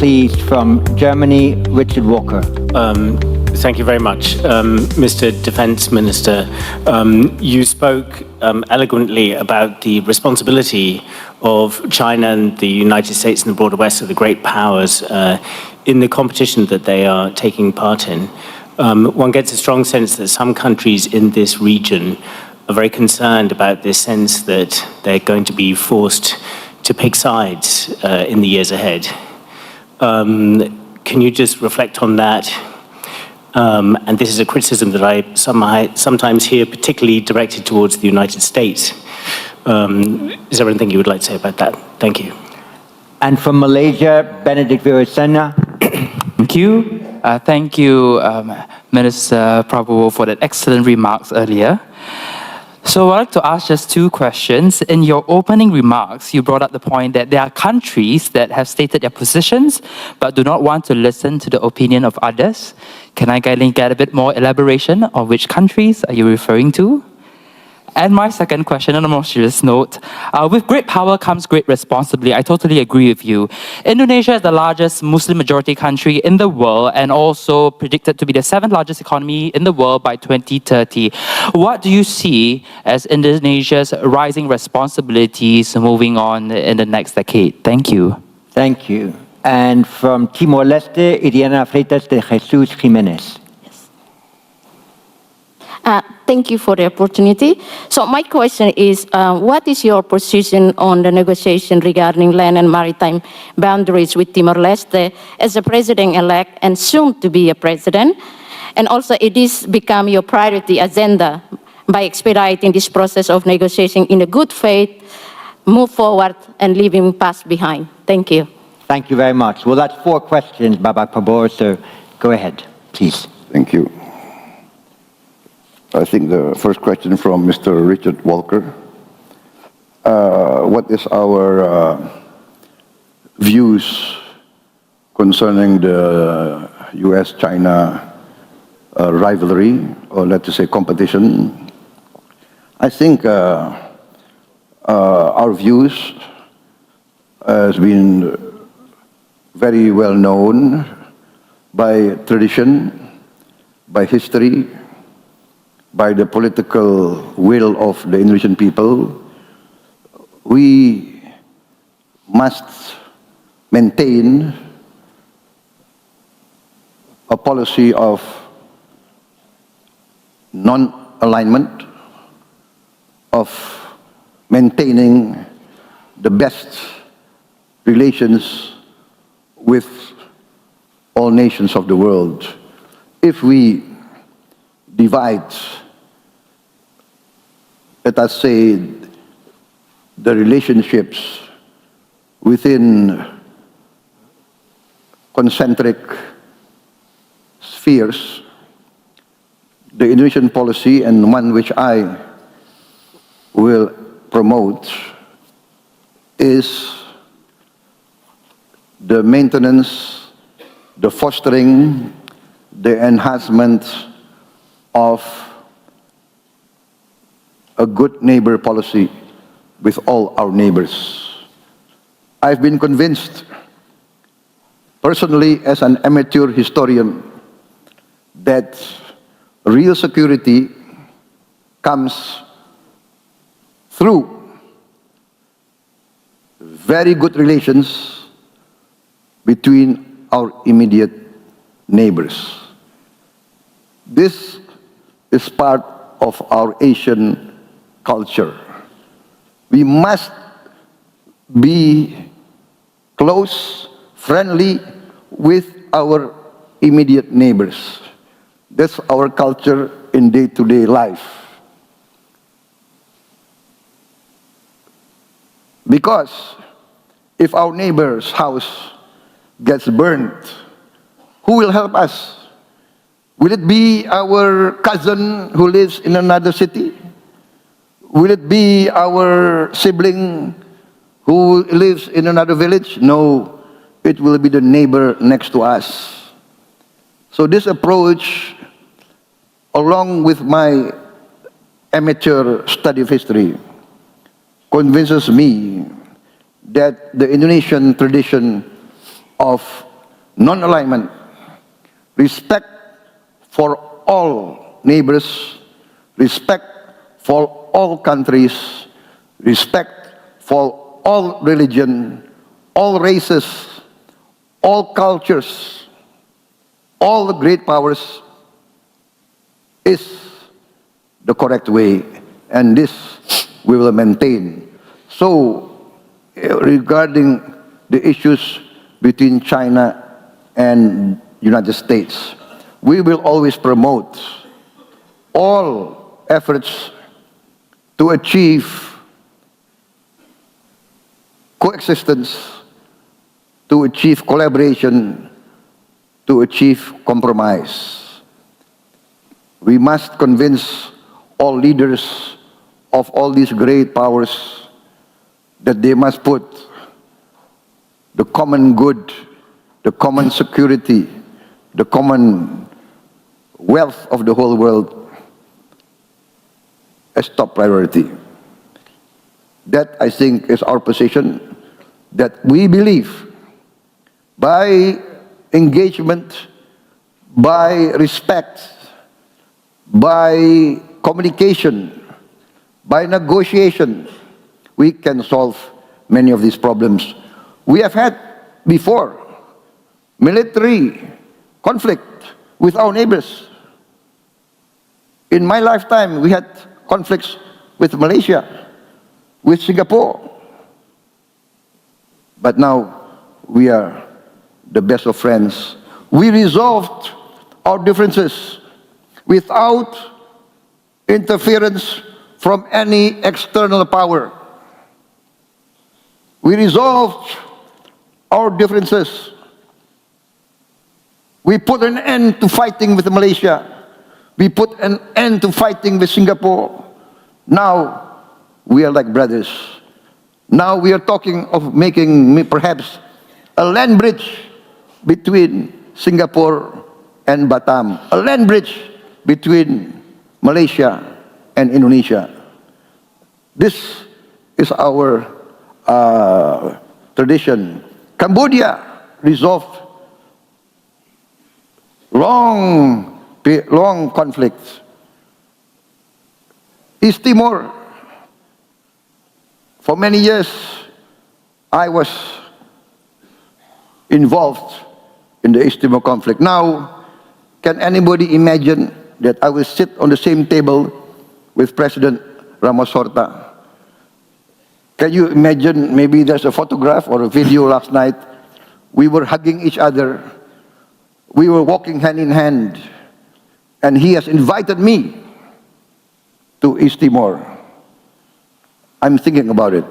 please, from Germany, Richard Walker. Thank you very much. Mr. Defense Minister, you spoke eloquently about the responsibility of China and the United States and the broader West, of the great powers, in the competition that they are taking part in. One gets a strong sense that some countries in this region are very concerned about this sense that they're going to be forced to pick sides in the years ahead. Can you just reflect on that? And this is a criticism that I sometimes hear, particularly directed towards the United States. Is there anything you would like to say about that? Thank you. And from Malaysia, Benedict Virasena. Thank you. Thank you, Minister Prabowo, for that excellent remarks earlier. So I'd like to ask just two questions. In your opening remarks, you brought up the point that there are countries that have stated their positions but do not want to listen to the opinion of others. Can I get a bit more elaboration on which countries are you referring to? And my second question, on a more serious note, with great power comes great responsibility. I totally agree with you. Indonesia is the largest Muslim majority country in the world and also predicted to be the 7th largest economy in the world by 2030. What do you see as Indonesia's rising responsibilities moving on in the next decade? Thank you. Thank you. And from Timor-Leste, Iriana Freitas de Jesus Jimenez. Thank you for the opportunity. So my question is, what is your position on the negotiation regarding land and maritime boundaries with Timor-Leste as a president-elect and soon to be a president? And also, it is become your priority agenda by expediting this process of negotiation in a good faith, move forward and leaving past behind. Thank you. Thank you very much. Well, that's 4 questions, Babak Prabowo, so go ahead, please. Thank you. I think the first question from Mr. Richard Walker. What is our views concerning the US-China rivalry, or let's say competition? I think our views has been very well known by tradition, by history, by the political will of the Indonesian people. We must maintain a policy of non-alignment, of maintaining the best relations with all nations of the world. If we divide, let us say, the relationships within concentric spheres, the Indonesian policy, and one which I will promote, is the maintenance, the fostering, the enhancement of a good neighbor policy with all our neighbors. I've been convinced, personally as an amateur historian, that real security comes through very good relations between our immediate neighbors. This is part of our Asian culture. We must be close, friendly with our immediate neighbors. That's our culture in day-to-day life. Because if our neighbor's house gets burnt, who will help us? Will it be our cousin who lives in another city? Will it be our sibling who lives in another village? No, it will be the neighbor next to us. So this approach, along with my amateur study of history, convinces me that the Indonesian tradition of non-alignment, respect for all neighbors, respect for all countries, respect for all religion, all races, all cultures, all the great powers is the correct way, and this we will maintain. So, regarding the issues between China and United States, we will always promote all efforts to achieve coexistence, to achieve collaboration, to achieve compromise. We must convince all leaders of all these great powers that they must put the common good, the common security, the common wealth of the whole world as top priority. That, I think, is our position, that we believe by engagement, by respect, by communication, by negotiation, we can solve many of these problems. We have had before military conflict with our neighbors. In my lifetime, we had conflicts with Malaysia, with Singapore. But now we are the best of friends. We resolved our differences without interference from any external power. We resolved our differences. We put an end to fighting with Malaysia. We put an end to fighting with Singapore. Now we are like brothers. Now we are talking of making perhaps a land bridge between Singapore and Batam, a land bridge between Malaysia and Indonesia. This is our tradition. Cambodia resolved long conflicts. East Timor, for many years, I was involved in the East Timor conflict. Now, can anybody imagine that I will sit on the same table with President Ramos Horta? Can you imagine, maybe there's a photograph or a video last night, we were hugging each other, we were walking hand in hand, and he has invited me to East Timor. I'm thinking about it.